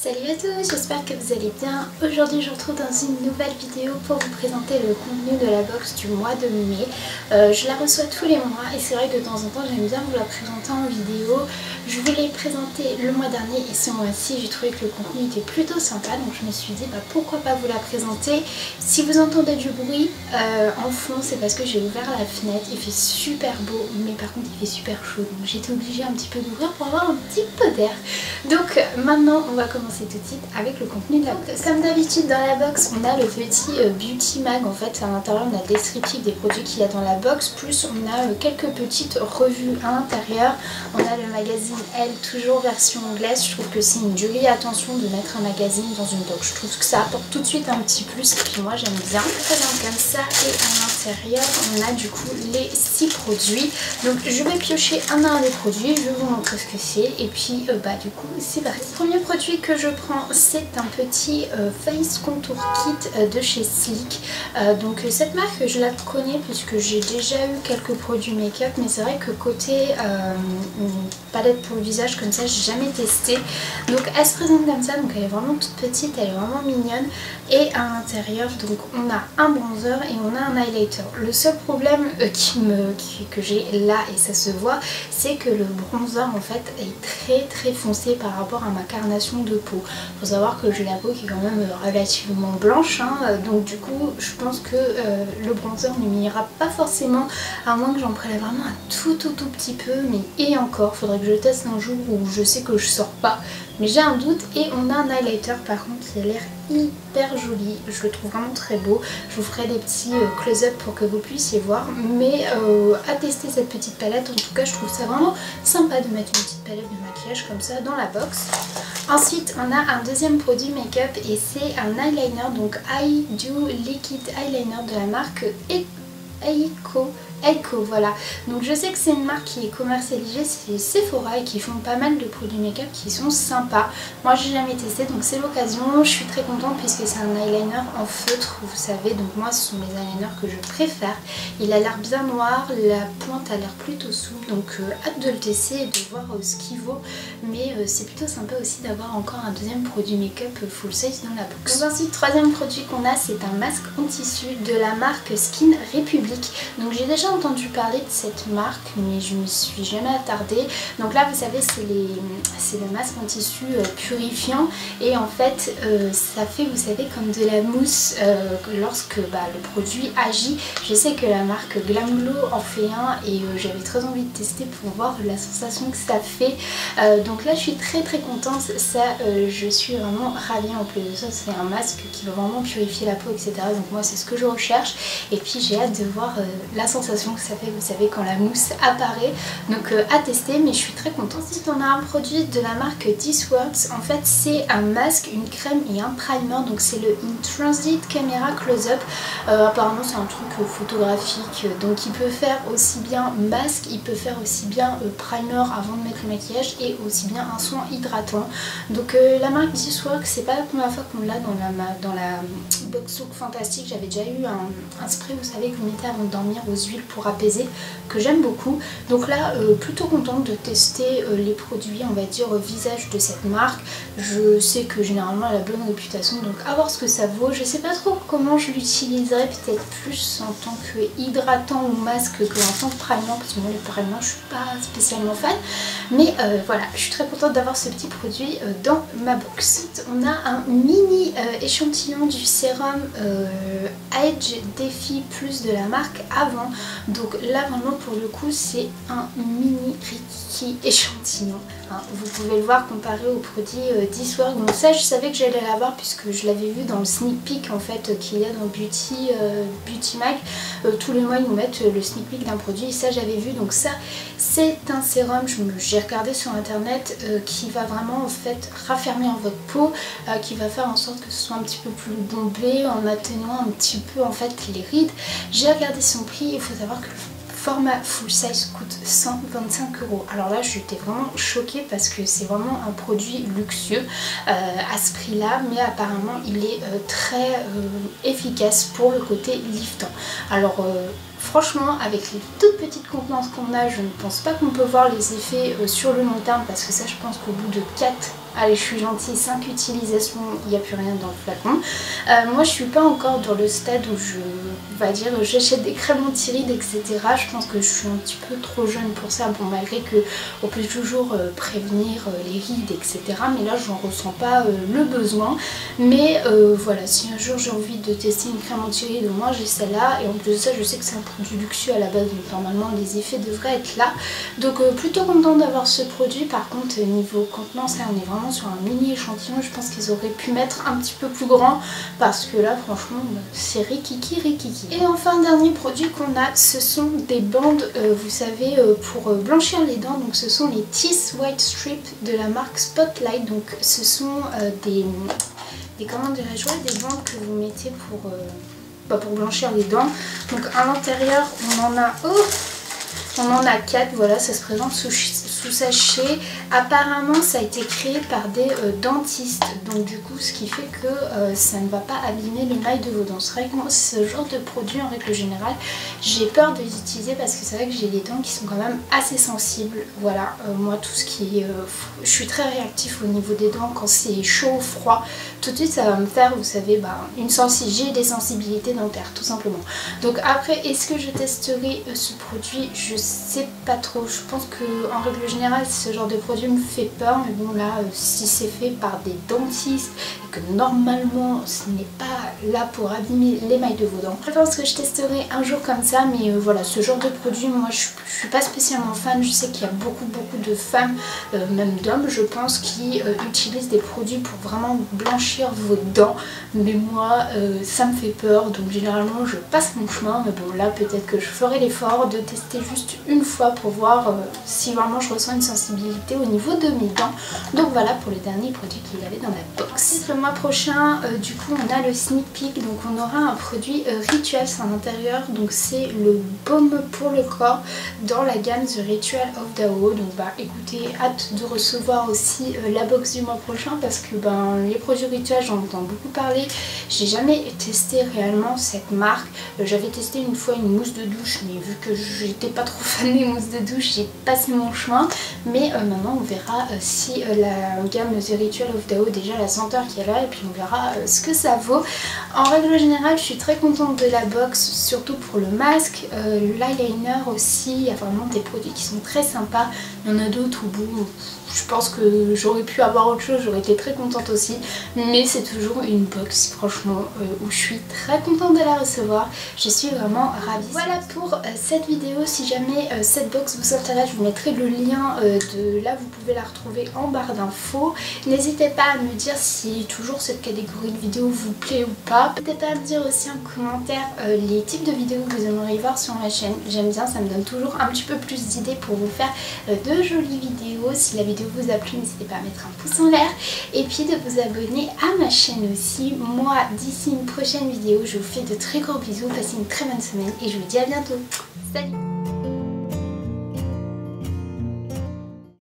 Salut à tous, j'espère que vous allez bien. Aujourd'hui je vous retrouve dans une nouvelle vidéo pour vous présenter le contenu de la box du mois de mai. Je la reçois tous les mois et c'est vrai que de temps en temps j'aime bien vous la présenter en vidéo. Je vous l'ai présentée le mois dernier et ce mois-ci j'ai trouvé que le contenu était plutôt sympa, donc je me suis dit pourquoi pas vous la présenter. Si vous entendez du bruit en fond, c'est parce que j'ai ouvert la fenêtre, il fait super beau mais par contre il fait super chaud, donc j'étais obligée un petit peu d'ouvrir pour avoir un petit peu d'air. Donc maintenant on va commencer tout de suite avec le contenu de la box. Comme d'habitude dans la box on a le petit beauty mag, en fait à l'intérieur on a le descriptif des produits qu'il y a dans la box, plus on a quelques petites revues à l'intérieur. On a le magazine Elle, toujours version anglaise. Je trouve que c'est une jolie attention de mettre un magazine dans une box, je trouve que ça apporte tout de suite un petit plus et puis moi j'aime bien. Très bien comme ça, et à l'intérieur on a du coup les 6 produits, donc je vais piocher un à un des produits, je vais vous montrer ce que c'est et puis du coup c'est parti. Le premier produit que je prends c'est un petit face contour kit de chez Sleek. Donc cette marque je la connais puisque j'ai déjà eu quelques produits make-up, mais c'est vrai que côté palette pour le visage comme ça j'ai jamais testé. Donc elle se présente comme ça, donc elle est vraiment toute petite, elle est vraiment mignonne, et à l'intérieur donc on a un bronzer et on a un highlighter. Le seul problème que j'ai là, et ça se voit, c'est que le bronzer en fait est très foncé par rapport à ma carnation de peau. Faut savoir que j'ai la peau qui est quand même relativement blanche, donc du coup je pense que le bronzer ne m'ira pas forcément, à moins que j'en prenne vraiment un tout petit peu, mais et encore, faudrait que je teste un jour où je sais que je sors pas, mais j'ai un doute. Et on a un highlighter par contre qui a l'air hyper joli, je le trouve vraiment très beau. Je vous ferai des petits close-up pour que vous puissiez voir, mais à tester cette petite palette. En tout cas je trouve ça vraiment sympa de mettre une petite palette de maquillage comme ça dans la box. Ensuite on a un deuxième produit make-up et c'est un eyeliner, donc I Do Liquid Eyeliner de la marque Eiko, voilà. Donc je sais que c'est une marque qui est commercialisée chez Sephora et qui font pas mal de produits make-up qui sont sympas. Moi j'ai jamais testé, donc c'est l'occasion. Je suis très contente puisque c'est un eyeliner en feutre, vous savez, donc moi ce sont les eyeliners que je préfère. Il a l'air bien noir, la pointe a l'air plutôt souple, donc hâte de le tester et de voir ce qu'il vaut. Mais c'est plutôt sympa aussi d'avoir encore un deuxième produit make-up full size dans la box. Donc ensuite, troisième produit qu'on a, c'est un masque en tissu de la marque Skin Republic. Donc j'ai déjà entendu parler de cette marque mais je me suis jamais attardée. Donc là vous savez c'est le masque en tissu purifiant, et en fait ça fait, vous savez, comme de la mousse lorsque le produit agit. Je sais que la marque Glam Glow en fait un et j'avais très envie de tester pour voir la sensation que ça fait. Donc là je suis très contente, ça je suis vraiment ravie. En plus de ça c'est un masque qui va vraiment purifier la peau, etc. Donc moi c'est ce que je recherche et puis j'ai hâte de voir la sensation que ça fait, vous savez, quand la mousse apparaît. Donc à tester, mais je suis très contente. Ensuite on a un produit de la marque This Works. En fait c'est un masque, une crème et un primer, donc c'est le In Transit Camera Close-Up. Apparemment c'est un truc photographique, donc il peut faire aussi bien masque, il peut faire aussi bien primer avant de mettre le maquillage, et aussi bien un soin hydratant. Donc la marque This Works, c'est pas la première fois qu'on l'a dans la box look fantastique. J'avais déjà eu un spray, vous savez, que vous mettez avant de dormir aux huiles pour apaiser, que j'aime beaucoup. Donc là plutôt contente de tester les produits, on va dire, visage de cette marque. Je sais que généralement elle a bonne réputation, donc à voir ce que ça vaut. Je sais pas trop comment je l'utiliserai, peut-être plus en tant que hydratant ou masque que en tant que primer, parce que moi le primer je suis pas spécialement fan, mais voilà, je suis très contente d'avoir ce petit produit dans ma box. On a un mini échantillon du sérum Age Défi Plus de la marque Avant. Donc là vraiment pour le coup c'est un mini Ricky échantillon, vous pouvez le voir comparé au produit This Works. Donc ça je savais que j'allais l'avoir puisque je l'avais vu dans le sneak peek en fait qu'il y a dans Beauty Mag. Tous les mois ils nous mettent le sneak peek d'un produit, et ça j'avais vu. Donc ça c'est un sérum, j'ai regardé sur internet, qui va vraiment en fait raffermir votre peau, qui va faire en sorte que ce soit un petit peu plus bombé en atténuant un petit peu en fait les rides. J'ai regardé son prix, il faut savoir que le format full size coûte 125 €. Alors là j'étais vraiment choquée parce que c'est vraiment un produit luxueux à ce prix là, mais apparemment il est très efficace pour le côté liftant. Alors franchement avec les toutes petites contenances qu'on a, je ne pense pas qu'on peut voir les effets sur le long terme, parce que ça je pense qu'au bout de 4 allez, je suis gentille, 5 utilisations, il n'y a plus rien dans le flacon. Moi je suis pas encore dans le stade où j'achète des crèmes anti-rides, etc. Je pense que je suis un petit peu trop jeune pour ça, bon, malgré que on peut toujours prévenir les rides, etc. Mais là j'en ressens pas le besoin. Mais voilà, si un jour j'ai envie de tester une crème anti-rides, au moins j'ai celle-là. Et en plus de ça, je sais que c'est un produit luxueux à la base, donc normalement les effets devraient être là. Donc plutôt contente d'avoir ce produit. Par contre niveau contenance, là on est vraiment sur un mini échantillon. Je pense qu'ils auraient pu mettre un petit peu plus grand, parce que là franchement c'est rikiki rikiki. Et enfin, dernier produit qu'on a, ce sont des bandes, vous savez, pour blanchir les dents. Donc ce sont les Teeth White Strip de la marque Spotlight. Donc ce sont comment dirais-je, des bandes que vous mettez pour blanchir les dents. Donc à l'intérieur on en a 4, voilà, ça se présente sous sachet. Apparemment ça a été créé par des dentistes, donc du coup ce qui fait que ça ne va pas abîmer l'émail de vos dents. C'est vrai que moi ce genre de produit en règle générale j'ai peur de les utiliser, parce que c'est vrai que j'ai les dents qui sont quand même assez sensibles. Voilà, moi tout ce qui est je suis très réactif au niveau des dents. Quand c'est chaud ou froid, tout de suite ça va me faire, vous savez, j'ai des sensibilités dentaires tout simplement. Donc après, est-ce que je testerai ce produit? Je sais pas trop. Je pense que en règle générale ce genre de produit me fait peur, mais bon là si c'est fait par des dentistes et que normalement ce n'est pas là pour abîmer l'émail de vos dents, je pense que je testerai un jour comme ça. Mais voilà, ce genre de produit, moi je suis pas spécialement fan. Je sais qu'il y a beaucoup de femmes, même d'hommes je pense, qui utilisent des produits pour vraiment blanchir vos dents, mais moi ça me fait peur, donc généralement je passe mon chemin. Mais bon là peut-être que je ferai l'effort de tester juste une fois pour voir si vraiment je ressens une sensibilité au niveau de mes dents. Donc voilà pour le dernier produit qu'il y avait dans la box. Ensuite, le mois prochain, du coup on a le sneak peek, donc on aura un produit Rituals à l'intérieur. Donc c'est le baume pour le corps dans la gamme The Ritual of Dao. Donc écoutez, hâte de recevoir aussi la box du mois prochain, parce que les produits Rituals j'en entends beaucoup parler. J'ai jamais testé réellement cette marque. J'avais testé une fois une mousse de douche, mais vu que j'étais pas trop fan des mousses de douche, j'ai passé mon chemin. Mais maintenant on verra si la gamme The Ritual of Dao, déjà la senteur qui est là, et puis on verra ce que ça vaut. En règle générale je suis très contente de la box, surtout pour le masque, l'eyeliner aussi. Il y a vraiment des produits qui sont très sympas. Il y en a d'autres au bout, je pense que j'aurais pu avoir autre chose, j'aurais été très contente aussi. Mais c'est toujours une box franchement où je suis très contente de la recevoir. Je suis vraiment ravie. Voilà pour cette vidéo. Si jamais cette box vous intéresse, je vous mettrai le lien de là, vous pouvez la retrouver en barre d'infos. N'hésitez pas à me dire si toujours cette catégorie de vidéos vous plaît ou pas. N'hésitez pas à me dire aussi en commentaire les types de vidéos que vous aimeriez voir sur ma chaîne. J'aime bien, ça me donne toujours un petit peu plus d'idées pour vous faire de jolies vidéos. Si la vidéo vous a plu, n'hésitez pas à mettre un pouce en l'air et puis de vous abonner à ma chaîne aussi. Moi, d'ici une prochaine vidéo, je vous fais de très gros bisous, passez une très bonne semaine et je vous dis à bientôt. Salut!